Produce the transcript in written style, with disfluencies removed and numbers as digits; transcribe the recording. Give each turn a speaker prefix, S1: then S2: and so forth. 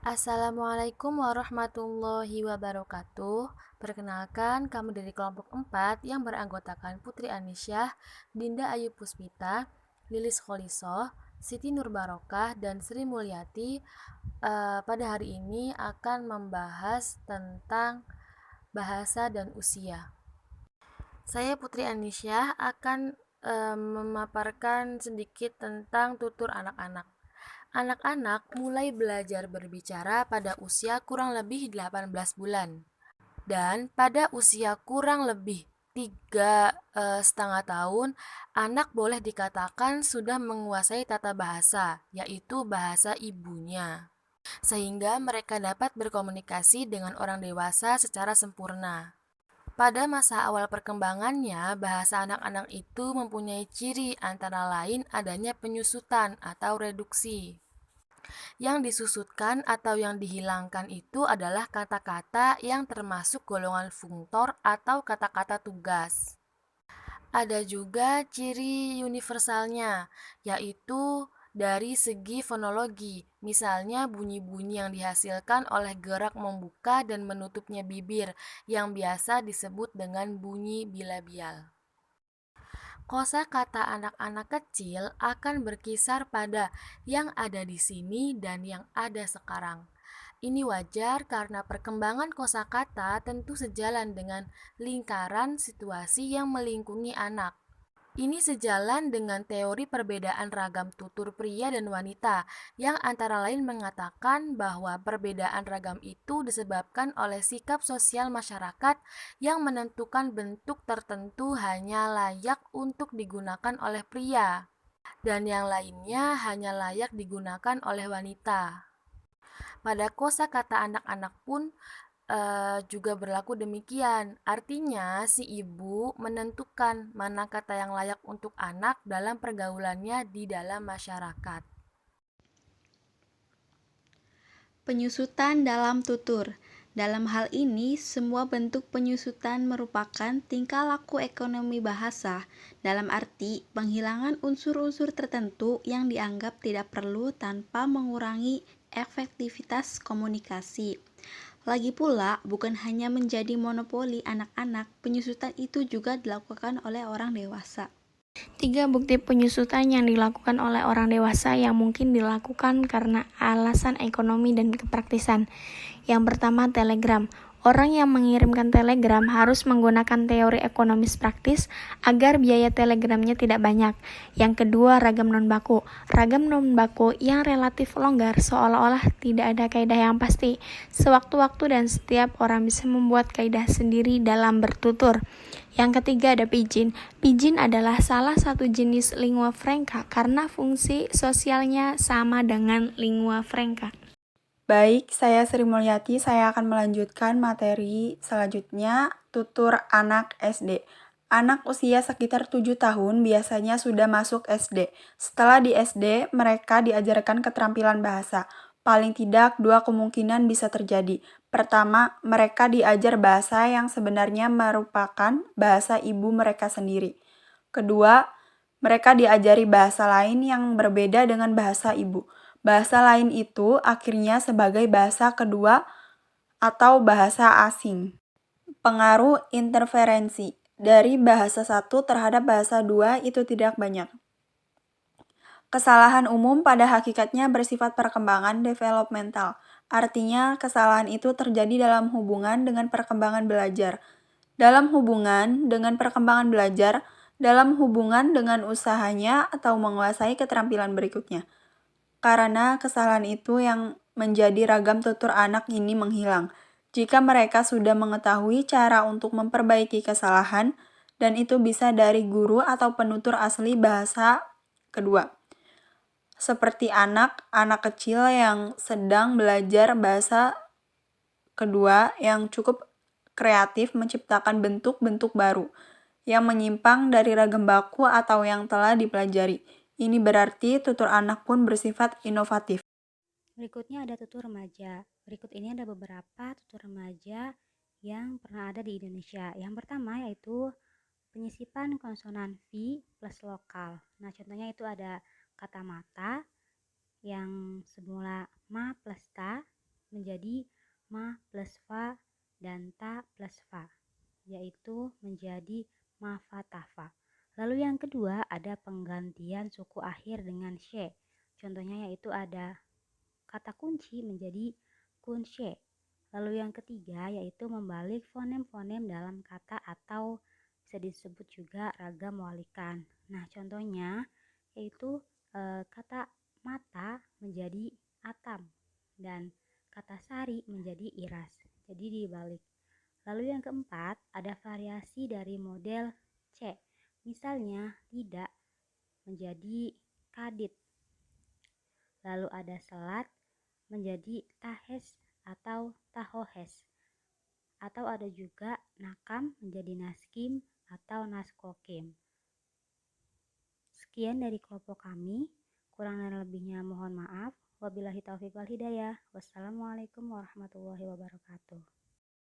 S1: Assalamualaikum warahmatullahi wabarakatuh. Perkenalkan, kami dari kelompok 4 yang beranggotakan Putri Anisyah, Dinda Ayu Puspita, Lilis Kholisoh, Siti Nurbarokah, dan Sri Mulyati. Pada hari ini akan membahas tentang bahasa dan usia. Saya Putri Anisyah akan memaparkan sedikit tentang tutur anak-anak. Anak-anak mulai belajar berbicara pada usia kurang lebih 18 bulan. Dan pada usia kurang lebih tiga setengah tahun, anak boleh dikatakan sudah menguasai tata bahasa, yaitu bahasa ibunya, sehingga mereka dapat berkomunikasi dengan orang dewasa secara sempurna. Pada masa awal perkembangannya, bahasa anak-anak itu mempunyai ciri antara lain adanya penyusutan atau reduksi. Yang disusutkan atau yang dihilangkan itu adalah kata-kata yang termasuk golongan fungtor atau kata-kata tugas. Ada juga ciri universalnya, yaitu dari segi fonologi, misalnya bunyi-bunyi yang dihasilkan oleh gerak membuka dan menutupnya bibir, yang biasa disebut dengan bunyi bilabial. Kosakata anak-anak kecil akan berkisar pada yang ada di sini dan yang ada sekarang. Ini wajar karena perkembangan kosakata tentu sejalan dengan lingkaran situasi yang melingkungi anak. Ini sejalan dengan teori perbedaan ragam tutur pria dan wanita, yang antara lain mengatakan bahwa perbedaan ragam itu disebabkan oleh sikap sosial masyarakat yang menentukan bentuk tertentu hanya layak untuk digunakan oleh pria, dan yang lainnya hanya layak digunakan oleh wanita. Pada kosakata anak-anak pun juga berlaku demikian. Artinya, si ibu menentukan mana kata yang layak untuk anak dalam pergaulannya di dalam masyarakat.
S2: Penyusutan dalam tutur. Dalam hal ini, semua bentuk penyusutan merupakan tingkah laku ekonomi bahasa, dalam arti penghilangan unsur-unsur tertentu yang dianggap tidak perlu tanpa mengurangi efektivitas komunikasi. Lagi pula, bukan hanya menjadi monopoli anak-anak, penyusutan itu juga dilakukan oleh orang dewasa.
S3: 3 bukti penyusutan yang dilakukan oleh orang dewasa yang mungkin dilakukan karena alasan ekonomi dan kepraktisan. Yang pertama, telegram. Orang yang mengirimkan telegram harus menggunakan teori ekonomis praktis agar biaya telegramnya tidak banyak. Yang kedua, ragam non-baku. Ragam non-baku yang relatif longgar seolah-olah tidak ada kaidah yang pasti. Sewaktu-waktu dan setiap orang bisa membuat kaidah sendiri dalam bertutur. Yang ketiga ada pidgin. Pidgin adalah salah satu jenis lingua franca karena fungsi sosialnya sama dengan lingua franca.
S4: Baik, saya Sri Mulyati. Saya akan melanjutkan materi selanjutnya, tutur anak SD. Anak usia sekitar 7 tahun biasanya sudah masuk SD. Setelah di SD, mereka diajarkan keterampilan bahasa. Paling tidak, dua kemungkinan bisa terjadi. Pertama, mereka diajar bahasa yang sebenarnya merupakan bahasa ibu mereka sendiri. Kedua, mereka diajari bahasa lain yang berbeda dengan bahasa ibu. Bahasa lain itu akhirnya sebagai bahasa kedua atau bahasa asing. Pengaruh interferensi dari bahasa satu terhadap bahasa dua itu tidak banyak. Kesalahan umum pada hakikatnya bersifat perkembangan developmental. Artinya, kesalahan itu terjadi dalam hubungan dengan perkembangan belajar. Dalam hubungan dengan perkembangan belajar, dalam hubungan dengan usahanya atau menguasai keterampilan berikutnya. Karena kesalahan itu yang menjadi ragam tutur anak ini menghilang. Jika mereka sudah mengetahui cara untuk memperbaiki kesalahan, dan itu bisa dari guru atau penutur asli bahasa kedua. Seperti anak kecil yang sedang belajar bahasa kedua yang cukup kreatif menciptakan bentuk-bentuk baru yang menyimpang dari ragam baku atau yang telah dipelajari. Ini berarti tutur anak pun bersifat inovatif.
S5: Berikutnya ada tutur remaja. Berikut ini ada beberapa tutur remaja yang pernah ada di Indonesia. Yang pertama yaitu penyisipan konsonan V plus lokal. Nah, contohnya itu ada kata mata yang semula ma plus ta menjadi ma plus fa dan ta plus fa, yaitu menjadi mafatafa. Lalu yang kedua ada penggantian suku akhir dengan she. Contohnya yaitu ada kata kunci menjadi kunshe. Lalu yang ketiga yaitu membalik fonem-fonem dalam kata atau bisa disebut juga ragam walikan. Nah, contohnya yaitu kata mata menjadi atam dan kata sari menjadi iras. Jadi dibalik. Lalu yang keempat ada variasi dari model C. Misalnya tidak menjadi kadit. Lalu ada selat menjadi tahes atau tahohes. Atau ada juga nakam menjadi naskim atau naskokim. Sekian dari kelompok kami. Kurang dan lebihnya mohon maaf. Wabillahi taufiq wal hidayah. Wassalamualaikum warahmatullahi wabarakatuh.